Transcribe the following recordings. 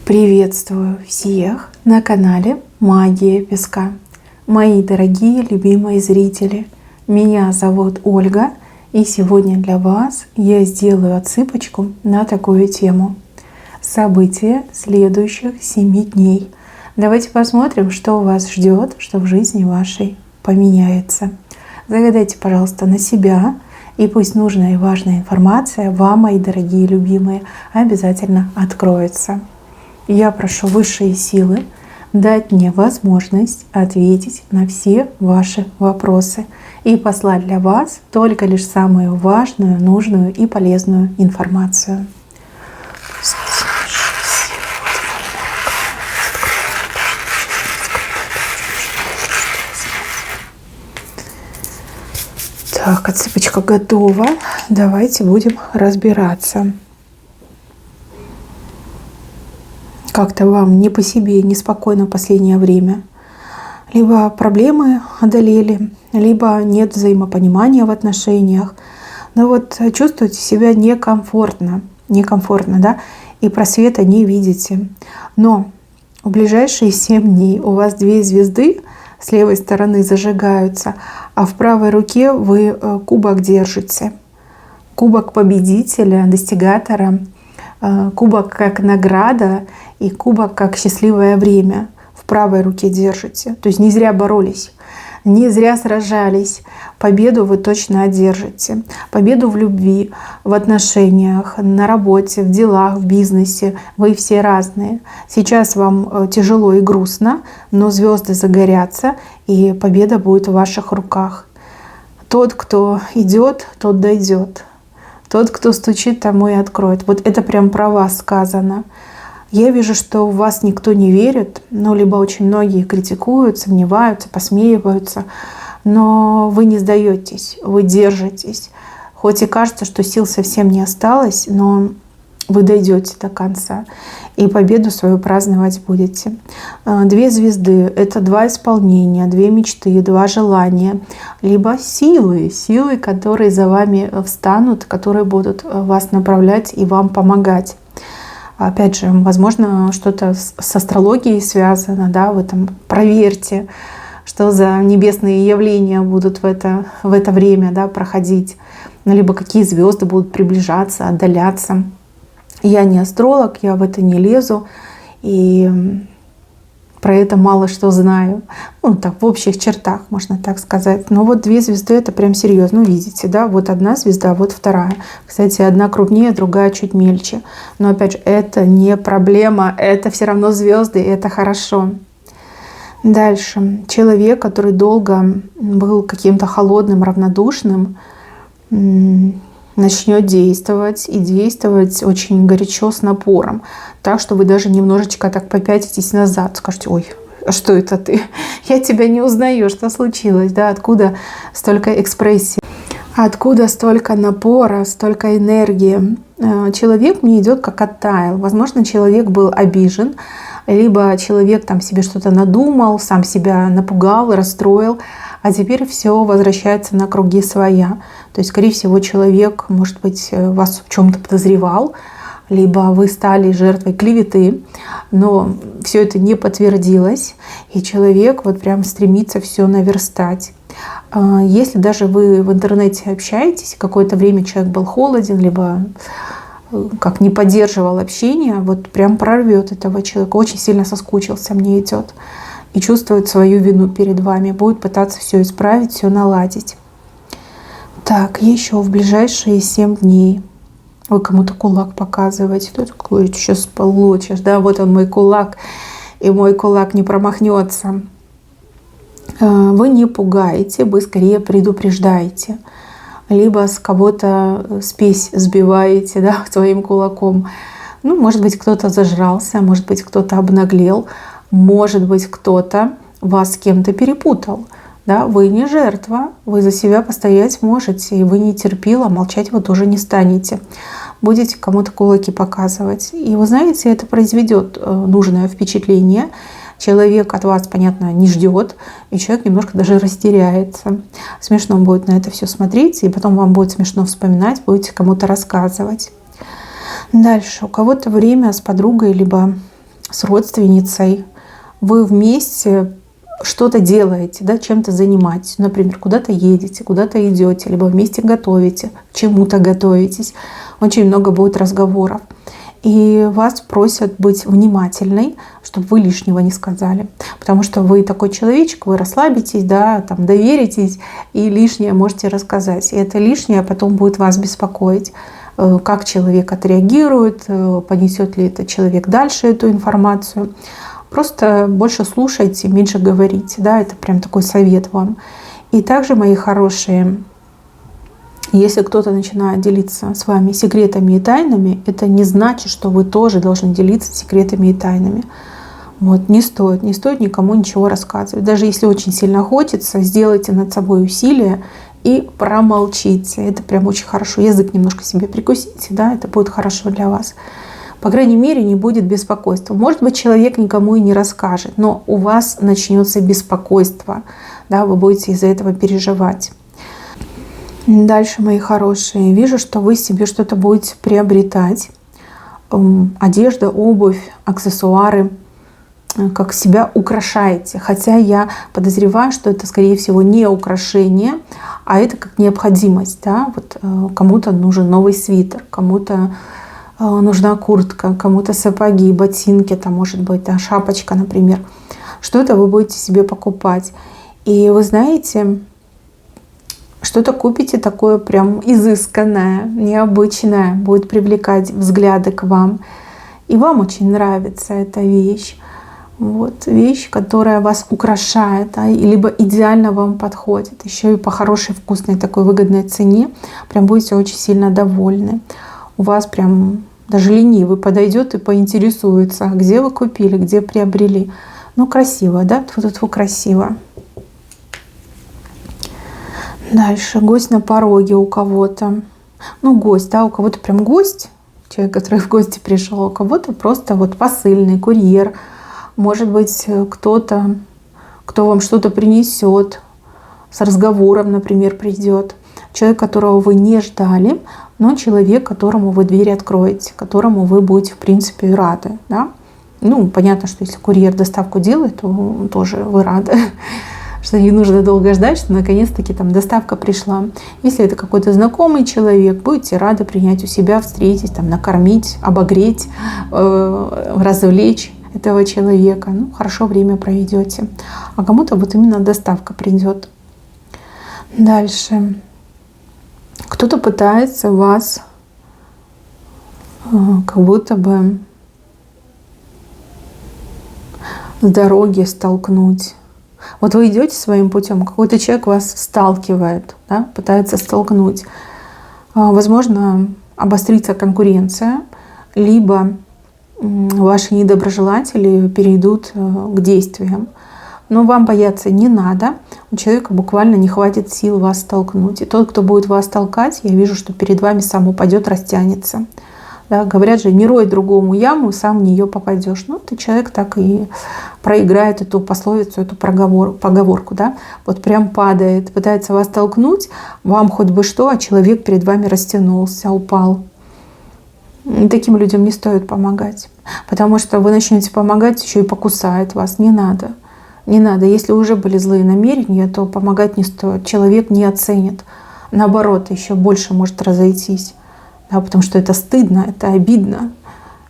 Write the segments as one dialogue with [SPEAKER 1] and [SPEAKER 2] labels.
[SPEAKER 1] Приветствую всех на канале Магия Песка. Мои дорогие любимые зрители, меня зовут Ольга, и сегодня для вас я сделаю отсыпочку на такую тему. События следующих 7 дней. Давайте посмотрим, что вас ждет, что в жизни вашей поменяется. Загадайте, пожалуйста, на себя, и пусть нужная и важная информация вам, мои дорогие любимые, обязательно откроется. Я прошу высшие силы дать мне возможность ответить на все ваши вопросы и послать для вас только лишь самую важную, нужную и полезную информацию. Так, отсыпочка готова. Давайте будем разбираться. Как-то вам не по себе, неспокойно в последнее время. Либо проблемы одолели, либо нет взаимопонимания в отношениях. Но вот чувствуете себя некомфортно, да, и просвета не видите. Но в ближайшие 7 дней у вас 2 звезды с левой стороны зажигаются, а в правой руке вы кубок держите. Кубок победителя, достигатора, кубок как награда и кубок как счастливое время в правой руке держите. То есть не зря боролись, не зря сражались. Победу вы точно одержите. Победу в любви, в отношениях, на работе, в делах, в бизнесе. Вы все разные. Сейчас вам тяжело и грустно, но звезды загорятся, и победа будет в ваших руках. Тот, кто идет, тот дойдет. Тот, кто стучит, тому и откроет. Вот это прям про вас сказано. Я вижу, что в вас никто не верит, но либо очень многие критикуют, сомневаются, посмеиваются, но вы не сдаетесь, вы держитесь. Хоть и кажется, что сил совсем не осталось, но вы дойдете до конца и победу свою праздновать будете. 2 звезды — это 2 исполнения, 2 мечты, 2 желания, либо силы, которые за вами встанут, которые будут вас направлять и вам помогать. Опять же, возможно, что-то с астрологией связано, да, вы там проверьте, что за небесные явления будут в это время, да, проходить, либо какие звезды будут приближаться, отдаляться. Я не астролог, я в это не лезу, и про это мало что знаю. Ну, так, в общих чертах, можно так сказать. Но вот 2 звезды — это прям серьезно. Ну, видите, да, вот одна звезда, вот вторая. Кстати, одна крупнее, другая чуть мельче. Но опять же, это не проблема, это все равно звезды, и это хорошо. Дальше. Человек, который долго был каким-то холодным, равнодушным, начнет действовать, и действовать очень горячо, с напором. Так, что вы даже немножечко так попятитесь назад. Скажете: ой, а что это ты? Я тебя не узнаю, что случилось? Да? Откуда столько экспрессии? Откуда столько напора, столько энергии? Человек мне идет как оттаял. Возможно, человек был обижен, либо человек там себе что-то надумал, сам себя напугал, расстроил, а теперь все возвращается на круги своя. То есть, скорее всего, человек, может быть, вас в чем-то подозревал, либо вы стали жертвой клеветы, но все это не подтвердилось, и человек вот прям стремится все наверстать. Если даже вы в интернете общаетесь, какое-то время человек был холоден, либо как не поддерживал общение, вот прям прорвет этого человека. Очень сильно соскучился, мне идет. И чувствует свою вину перед вами. Будет пытаться все исправить, все наладить. Так, еще в ближайшие 7 дней вы кому-то кулак показываете. Кто такой? Сейчас получишь. Да, вот он, мой кулак. И мой кулак не промахнется. Вы не пугаете, вы скорее предупреждаете. Либо с кого-то спесь сбиваете, да, своим кулаком. Ну, может быть, кто-то зажрался, может быть, кто-то обнаглел, может быть, кто-то вас с кем-то перепутал. Да, вы не жертва, вы за себя постоять можете, и вы не терпила, молчать вы тоже не станете. Будете кому-то кулаки показывать. И вы знаете, это произведет нужное впечатление. Человек от вас, понятно, не ждет, и человек немножко даже растеряется. Смешно будет на это все смотреть, и потом вам будет смешно вспоминать, будете кому-то рассказывать. Дальше. У кого-то время с подругой, либо с родственницей, вы вместе что-то делаете, да, чем-то занимаетесь. Например, куда-то едете, куда-то идете, либо вместе готовите, к чему-то готовитесь. Очень много будет разговоров. И вас просят быть внимательной, чтобы вы лишнего не сказали. Потому что вы такой человечек, вы расслабитесь, да, там, доверитесь и лишнее можете рассказать. И это лишнее потом будет вас беспокоить. Как человек отреагирует, понесет ли этот человек дальше эту информацию. Просто больше слушайте, меньше говорите. Да, это прям такой совет вам. И также, мои хорошие, если кто-то начинает делиться с вами секретами и тайнами, это не значит, что вы тоже должны делиться секретами и тайнами. Вот, не стоит никому ничего рассказывать. Даже если очень сильно хочется, сделайте над собой усилие и промолчите. Это прям очень хорошо. Язык немножко себе прикусите, да, это будет хорошо для вас. По крайней мере, не будет беспокойства. Может быть, человек никому и не расскажет, но у вас начнется беспокойство. Да, вы будете из-за этого переживать. Дальше, мои хорошие, вижу, что вы себе что-то будете приобретать. Одежда, обувь, аксессуары. Как себя украшаете. Хотя я подозреваю, что это, скорее всего, не украшение, а это как необходимость. Да? Вот, кому-то нужен новый свитер, кому-то нужна куртка, кому-то сапоги, ботинки, там, может быть, да, шапочка, например. Что-то вы будете себе покупать. И вы знаете, что-то купите такое прям изысканное, необычное, будет привлекать взгляды к вам. И вам очень нравится эта вещь. Вот, вещь, которая вас украшает, да, либо идеально вам подходит. Еще и по хорошей, вкусной, такой выгодной цене. Прям будете очень сильно довольны. У вас прям даже ленивый подойдет и поинтересуется, где вы купили, где приобрели. Ну, красиво, да? Тьфу-тьфу, красиво. Дальше. Гость на пороге у кого-то. Ну, гость, да, у кого-то прям гость. Человек, который в гости пришел. У кого-то просто вот посыльный, курьер. Может быть, кто-то, кто вам что-то принесет, с разговором, например, придет. Человек, которого вы не ждали, но человек, которому вы дверь откроете, которому вы будете, в принципе, рады. Да? Ну, понятно, что если курьер доставку делает, то тоже вы рады, что не нужно долго ждать, что наконец-таки там доставка пришла. Если это какой-то знакомый человек, будете рады принять у себя, встретить, там, накормить, обогреть, развлечь этого человека. Ну, хорошо время проведете. А кому-то вот именно доставка придет. Дальше. Кто-то пытается вас как будто бы с дороги столкнуть. Вот вы идете своим путем, какой-то человек вас сталкивает, да, пытается столкнуть. Возможно, обострится конкуренция, либо ваши недоброжелатели перейдут к действиям. Но вам бояться не надо. У человека буквально не хватит сил вас столкнуть. И тот, кто будет вас толкать, я вижу, что перед вами сам упадет, растянется. Да, говорят же, не рой другому яму, сам в нее попадешь. Ну, этот человек так и проиграет эту пословицу, эту поговорку. Да? Вот прям падает, пытается вас толкнуть, вам хоть бы что, а человек перед вами растянулся, упал. И таким людям не стоит помогать. Потому что вы начнете помогать, еще и покусает вас. Не надо. Не надо. Если уже были злые намерения, то помогать не стоит. Человек не оценит. Наоборот, еще больше может разойтись. Да, потому что это стыдно, это обидно.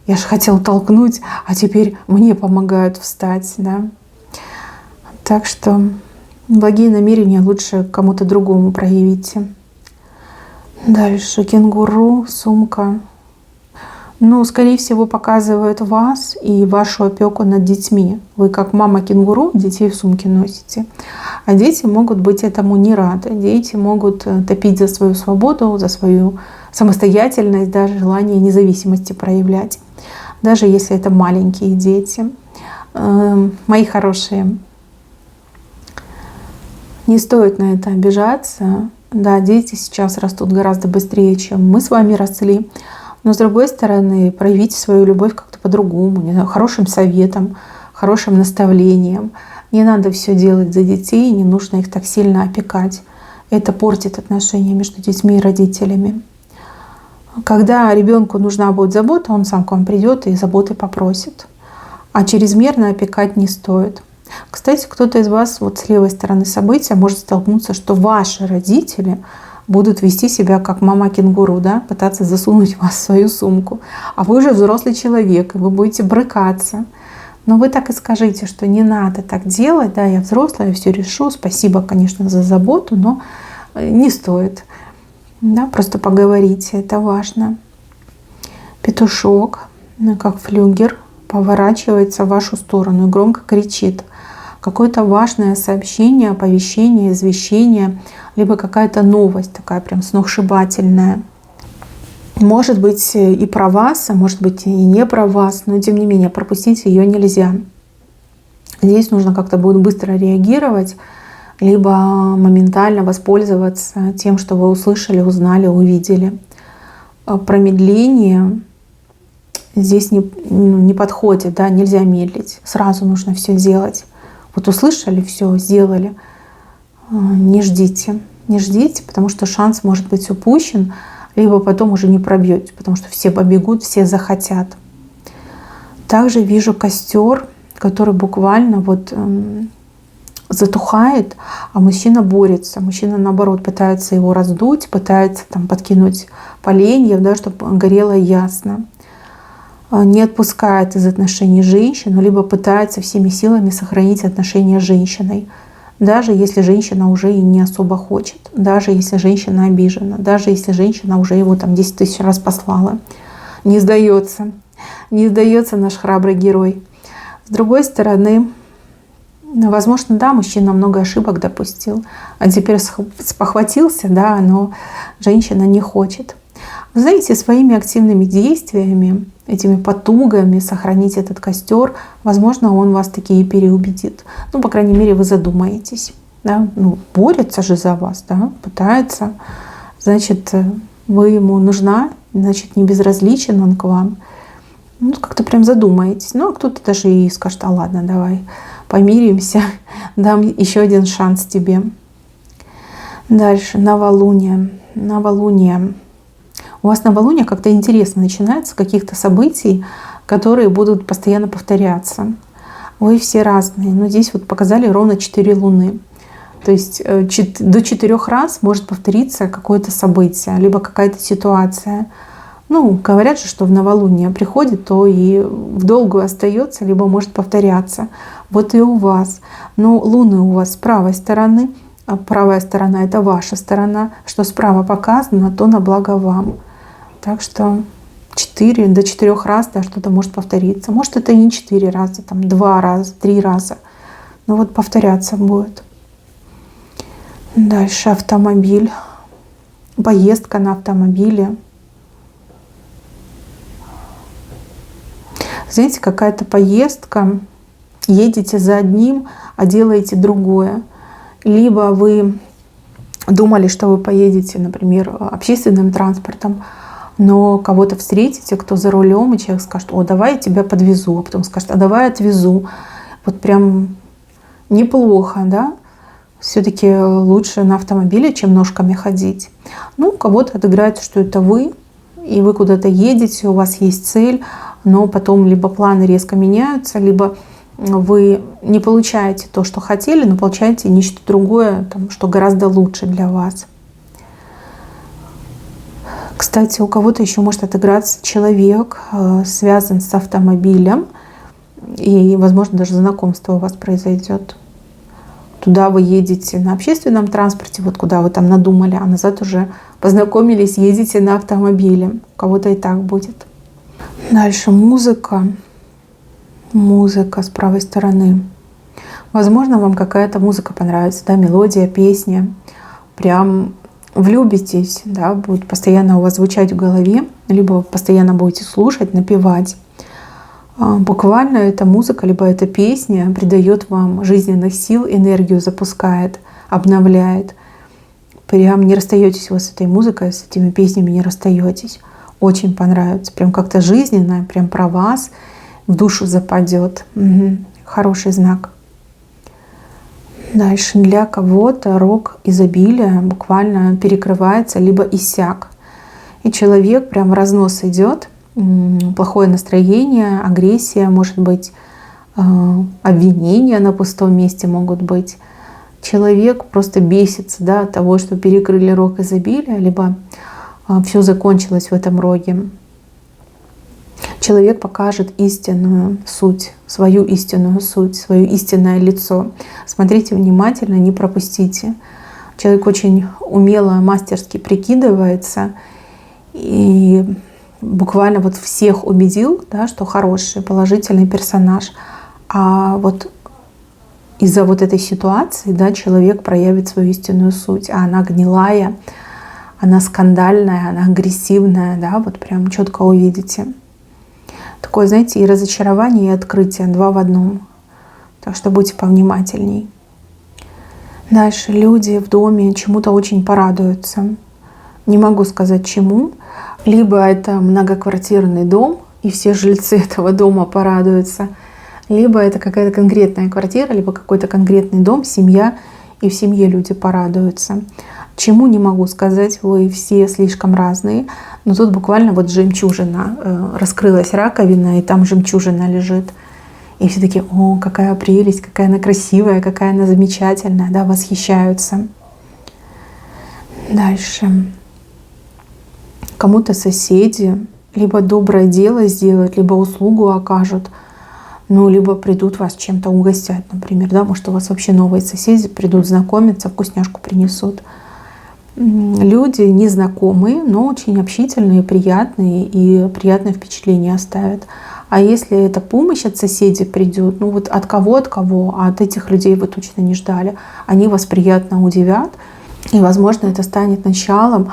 [SPEAKER 1] Я же хотел толкнуть, а теперь мне помогают встать. Да? Так что благие намерения лучше кому-то другому проявите. Дальше. Кенгуру, сумка. Ну, скорее всего, показывают вас и вашу опеку над детьми. Вы как мама-кенгуру детей в сумке носите. А дети могут быть этому не рады. Дети могут топить за свою свободу, за свою самостоятельность, даже желание независимости проявлять. Даже если это маленькие дети. Мои хорошие, не стоит на это обижаться. Да, дети сейчас растут гораздо быстрее, чем мы с вами росли. Но с другой стороны, проявите свою любовь как-то по-другому, не знаю, хорошим советом, хорошим наставлением. Не надо все делать за детей, не нужно их так сильно опекать. Это портит отношения между детьми и родителями. Когда ребенку нужна будет забота, он сам к вам придет и заботы попросит. А чрезмерно опекать не стоит. Кстати, кто-то из вас вот с левой стороны события может столкнуться, что ваши родители будут вести себя как мама-кенгуру, да, пытаться засунуть вас в свою сумку. А вы уже взрослый человек, и вы будете брыкаться. Но вы так и скажите, что не надо так делать, да, я взрослая, я все решу, спасибо, конечно, за заботу, но не стоит. Да, просто поговорите, это важно. Петушок, как флюгер, поворачивается в вашу сторону и громко кричит. Какое-то важное сообщение, оповещение, извещение, либо какая-то новость такая прям сногсшибательная. Может быть и про вас, а может быть и не про вас, но тем не менее пропустить ее нельзя. Здесь нужно как-то будет быстро реагировать, либо моментально воспользоваться тем, что вы услышали, узнали, увидели. Промедление здесь не подходит, да, нельзя медлить. Сразу нужно все делать. Вот услышали, все, сделали. Не ждите, потому что шанс может быть упущен, либо потом уже не пробьете, потому что все побегут, все захотят. Также вижу костер, который буквально вот затухает, а мужчина борется. Мужчина, наоборот, пытается его раздуть, пытается там подкинуть поленьев, да, чтобы горело ясно. Не отпускает из отношений женщину, либо пытается всеми силами сохранить отношения с женщиной. Даже если женщина уже и не особо хочет, даже если женщина обижена, даже если женщина уже его там 10 тысяч раз послала. Не сдается наш храбрый герой. С другой стороны, возможно, да, мужчина много ошибок допустил, а теперь спохватился, да, но женщина не хочет. Вы знаете, своими активными действиями, этими потугами сохранить этот костер, возможно, он вас таки и переубедит. Ну, по крайней мере, вы задумаетесь. Да? Ну, борется же за вас, да? Пытается. Значит, вы ему нужна, значит, не безразличен он к вам. Ну, как-то прям задумаетесь. Ну, а кто-то даже и скажет: а ладно, давай помиримся, дам еще один шанс тебе. Дальше, новолуние. У вас новолуние как-то интересно начинается, каких-то событий, которые будут постоянно повторяться. Вы все разные, но здесь вот показали ровно 4 луны. То есть до 4 раз может повториться какое-то событие, либо какая-то ситуация. Ну, говорят же, что в новолуние приходит, то и в долгую остается, либо может повторяться. Вот и у вас. Но луны у вас с правой стороны, а правая сторона — это ваша сторона. Что справа показано, то на благо вам. Так что до 4 раз, да, что-то может повториться. Может, это и не 4 раза, там 2 раза, 3 раза. Но вот повторяться будет. Дальше автомобиль. Поездка на автомобиле. Знаете, какая-то поездка, едете за одним, а делаете другое. Либо вы думали, что вы поедете, например, общественным транспортом, но кого-то встретите, кто за рулем, и человек скажет: о, давай я тебя подвезу, а потом скажет: а давай отвезу. Вот прям неплохо, да? Все-таки лучше на автомобиле, чем ножками ходить. Ну, у кого-то отыграется, что это вы, и вы куда-то едете, у вас есть цель, но потом либо планы резко меняются, либо вы не получаете то, что хотели, но получаете нечто другое, там, что гораздо лучше для вас. Кстати, у кого-то еще может отыграться человек, связан с автомобилем, и, возможно, даже знакомство у вас произойдет. Туда вы едете на общественном транспорте, вот куда вы там надумали, а назад уже познакомились, едете на автомобиле. У кого-то и так будет. Дальше музыка. Музыка с правой стороны. Возможно, вам какая-то музыка понравится, да, мелодия, песня. Прям влюбитесь, да, будет постоянно у вас звучать в голове, либо вы постоянно будете слушать, напевать. Буквально эта музыка, либо эта песня придает вам жизненных сил, энергию запускает, обновляет. Прям не расстаетесь вы с этой музыкой, с этими песнями не расстаетесь. Очень понравится. Прям как-то жизненно, прям про вас, в душу западет. Угу. Хороший знак. Дальше для кого-то рог изобилия буквально перекрывается, либо иссяк. И человек прям в разнос идет. Плохое настроение, агрессия, может быть, обвинения на пустом месте могут быть. Человек просто бесится, да, от того, что перекрыли рог изобилия, либо все закончилось в этом роге. Человек покажет истинную суть, свое истинное лицо. Смотрите внимательно, не пропустите. Человек очень умело, мастерски прикидывается и буквально вот всех убедил, да, что хороший, положительный персонаж. А вот из-за вот этой ситуации, да, человек проявит свою истинную суть, а она гнилая, она скандальная, она агрессивная, да, вот прям четко увидите. Такое, знаете, и разочарование, и открытие, два в одном. Так что будьте повнимательней. Дальше люди в доме чему-то очень порадуются. Не могу сказать чему. Либо это многоквартирный дом, и все жильцы этого дома порадуются. Либо это какая-то конкретная квартира, либо какой-то конкретный дом, семья, и в семье люди порадуются. Чему не могу сказать, вы все слишком разные. Но тут буквально вот жемчужина, раскрылась раковина, и там жемчужина лежит. И все такие: о, какая прелесть, какая она красивая, какая она замечательная, да, восхищаются. Дальше. Кому-то соседи либо доброе дело сделают, либо услугу окажут, ну, либо придут вас чем-то угостять, например, да, может, у вас вообще новые соседи придут знакомиться, вкусняшку принесут. Люди незнакомые, но очень общительные, приятные, и приятное впечатление оставят. А если эта помощь от соседей придет, ну вот от кого, а от этих людей вы точно не ждали, они вас приятно удивят, и, возможно, это станет началом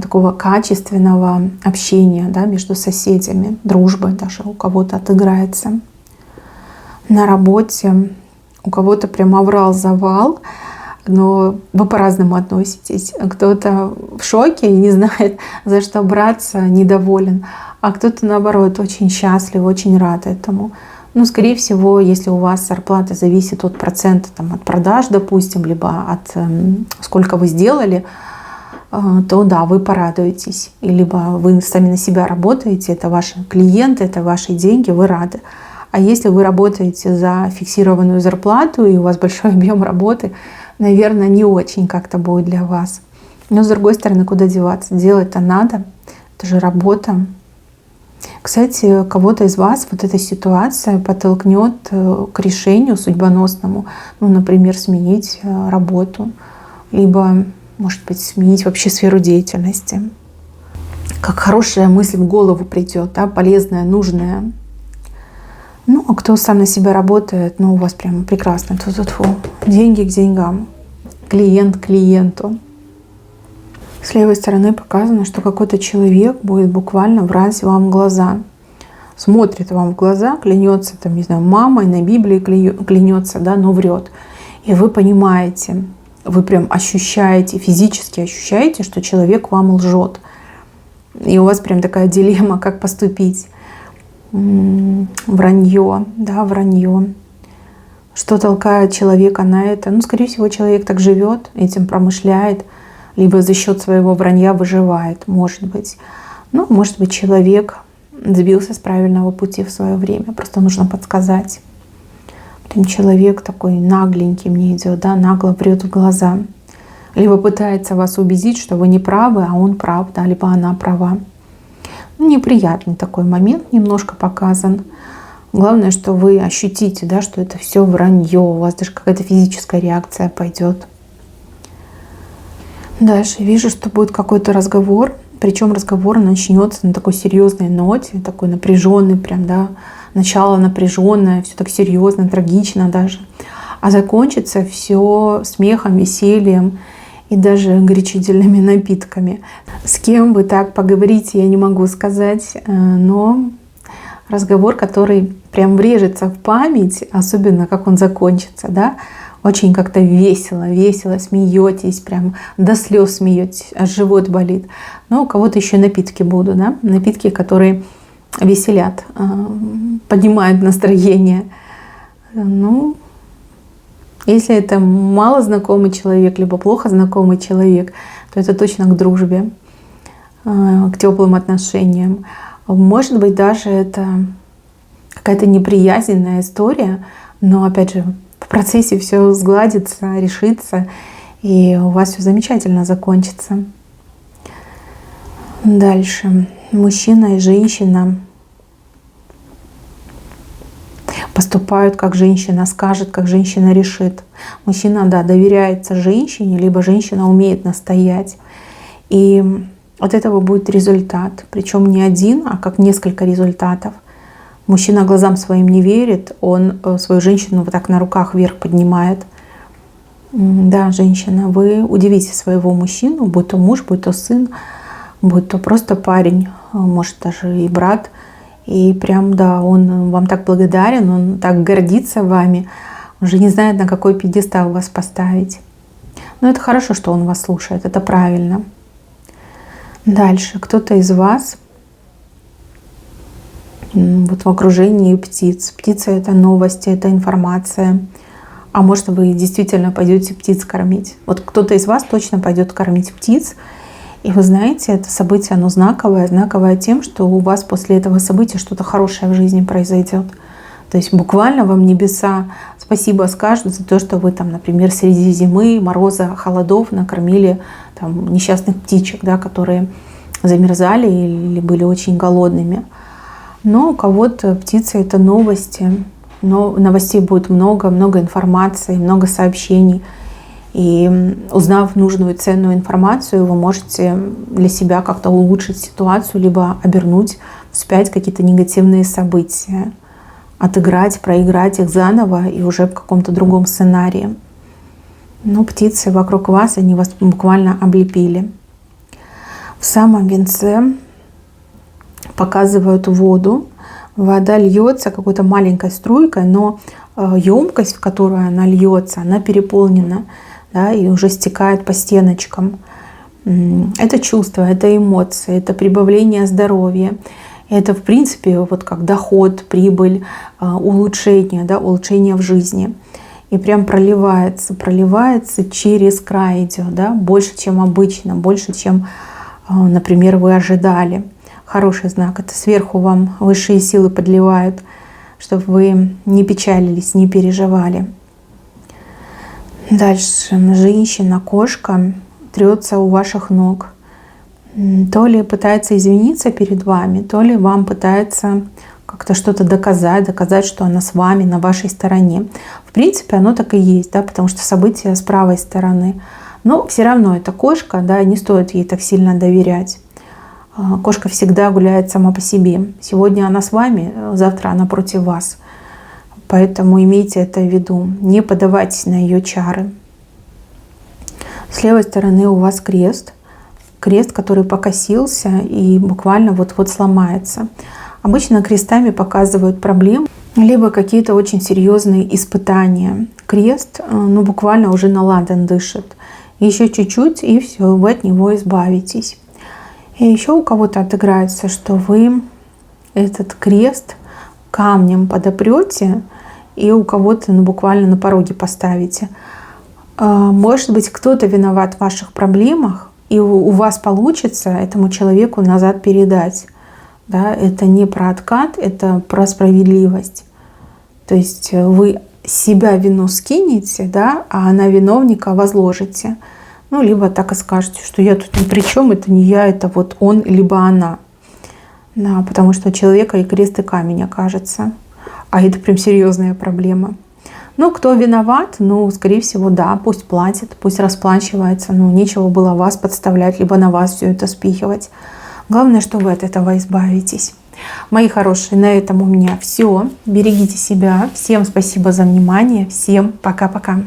[SPEAKER 1] такого качественного общения, да, между соседями, дружбы даже у кого-то отыграется. На работе у кого-то прям аврал-завал, но вы по-разному относитесь. Кто-то в шоке и не знает, за что браться, недоволен, а кто-то, наоборот, очень счастлив, очень рад этому. Ну, скорее всего, если у вас зарплата зависит от процента, там, от продаж, допустим, либо от сколько вы сделали, то да, вы порадуетесь. Либо вы сами на себя работаете, это ваши клиенты, это ваши деньги, вы рады. А если вы работаете за фиксированную зарплату и у вас большой объем работы, наверное, не очень как-то будет для вас. Но с другой стороны, куда деваться? Делать-то надо, это же работа. Кстати, кого-то из вас вот эта ситуация подтолкнет к решению судьбоносному, ну, например, сменить работу, либо, может быть, сменить вообще сферу деятельности. Как хорошая мысль в голову придет, да, полезная, нужная. Ну, а кто сам на себя работает, ну, у вас прям прекрасно. Тьфу-тьфу-тьфу. Деньги к деньгам, клиент к клиенту. С левой стороны показано, что какой-то человек будет буквально врать вам в глаза. Смотрит вам в глаза, клянется, там, не знаю, мамой, на Библии клянется, да, но врет. И вы понимаете, вы прям ощущаете, физически ощущаете, что человек вам лжет. И у вас прям такая дилемма, как поступить. Вранье, да, вранье. Что толкает человека на это? Ну, скорее всего, человек так живет, этим промышляет, либо за счет своего вранья выживает, может быть. Ну, может быть, человек сбился с правильного пути в свое время, просто нужно подсказать. Потом человек такой нагленький мне идет, да, нагло врет в глаза. Либо пытается вас убедить, что вы не правы, а он прав, да, либо она права. Неприятный такой момент немножко показан. Главное, что вы ощутите, да, что это все вранье, у вас даже какая-то физическая реакция пойдет. Дальше вижу, что будет какой-то разговор, причем разговор начнется на такой серьезной ноте, такой напряженный, прям, да, начало напряженное, все так серьезно, трагично даже, а закончится все смехом, весельем и даже горячительными напитками. С кем вы так поговорите, я не могу сказать, но разговор, который прям врежется в память, особенно как он закончится, да, очень как-то весело, смеетесь, прям до слез смеетесь, аж живот болит. Но у кого-то еще напитки будут, да, напитки, которые веселят, поднимают настроение. Ну, если это мало знакомый человек, либо плохо знакомый человек, то это точно к дружбе, к теплым отношениям. Может быть, даже это какая-то неприязненная история, но опять же в процессе все сгладится, решится, и у вас все замечательно закончится. Дальше. Мужчина и женщина поступают, как женщина скажет, как женщина решит. Мужчина, да, доверяется женщине, либо женщина умеет настоять. И от этого будет результат. Причем не один, а как несколько результатов. Мужчина глазам своим не верит, он свою женщину вот так на руках вверх поднимает. Да, женщина, вы удивите своего мужчину, будь то муж, будь то сын, будь то просто парень, может даже и брат. И прям, да, он вам так благодарен, он так гордится вами, он же не знает, на какой пьедестал вас поставить. Но это хорошо, что он вас слушает, это правильно. Дальше. Кто-то из вас вот в окружении птиц. Птица — это новости, это информация. А может, вы действительно пойдете птиц кормить. Вот кто-то из вас точно пойдет кормить птиц. И вы знаете, это событие, оно знаковое. Знаковое тем, что у вас после этого события что-то хорошее в жизни произойдет. То есть буквально вам небеса спасибо скажут за то, что вы там, например, среди зимы, мороза, холодов накормили там несчастных птичек, да, которые замерзали или были очень голодными. Но у кого-то птицы — это новости. Но новостей будет много, много информации, много сообщений. И узнав нужную ценную информацию, вы можете для себя как-то улучшить ситуацию, либо обернуть вспять какие-то негативные события, отыграть, проиграть их заново и уже в каком-то другом сценарии. Но птицы вокруг вас, они вас буквально облепили. В самом венце показывают воду. Вода льется какой-то маленькой струйкой, но емкость, в которую она льется, она переполнена, да, и уже стекает по стеночкам. Это чувство, это эмоции, это прибавление здоровья. Это, в принципе, вот как доход, прибыль, улучшение, да, улучшение в жизни. И прям проливается через край идет, да, больше, чем обычно, больше, чем, например, вы ожидали. Хороший знак. Это сверху вам высшие силы подливают, чтобы вы не печалились, не переживали. Дальше. Женщина, кошка трется у ваших ног. То ли пытается извиниться перед вами, то ли вам пытается как-то что-то доказать, что она с вами, на вашей стороне. В принципе, оно так и есть, да, потому что события с правой стороны. Но все равно это кошка, да, не стоит ей так сильно доверять. Кошка всегда гуляет сама по себе. Сегодня она с вами, завтра она против вас. Поэтому имейте это в виду. Не поддавайтесь на ее чары. С левой стороны у вас крест. Крест, который покосился и буквально вот-вот сломается. Обычно крестами показывают проблемы, либо какие-то очень серьезные испытания. Крест, ну буквально уже на ладан дышит. Еще чуть-чуть, и все, вы от него избавитесь. И еще у кого-то отыграется, что вы этот крест камнем подопрете и у кого-то буквально на пороге поставите. Может быть, кто-то виноват в ваших проблемах, и у вас получится этому человеку назад передать. Да? Это не про откат, это про справедливость. То есть вы себя вину скинете, да, а на виновника возложите. Ну, либо так и скажете, что я тут ни при чем, это не я, это вот он, либо она. Да, потому что у человека и крест, и камень окажется. А это прям серьезная проблема. Ну, кто виноват? Ну, скорее всего, да, пусть платит, пусть расплачивается. Ну, нечего было вас подставлять, либо на вас все это спихивать. Главное, что вы от этого избавитесь. Мои хорошие, на этом у меня все. Берегите себя. Всем спасибо за внимание. Всем пока-пока.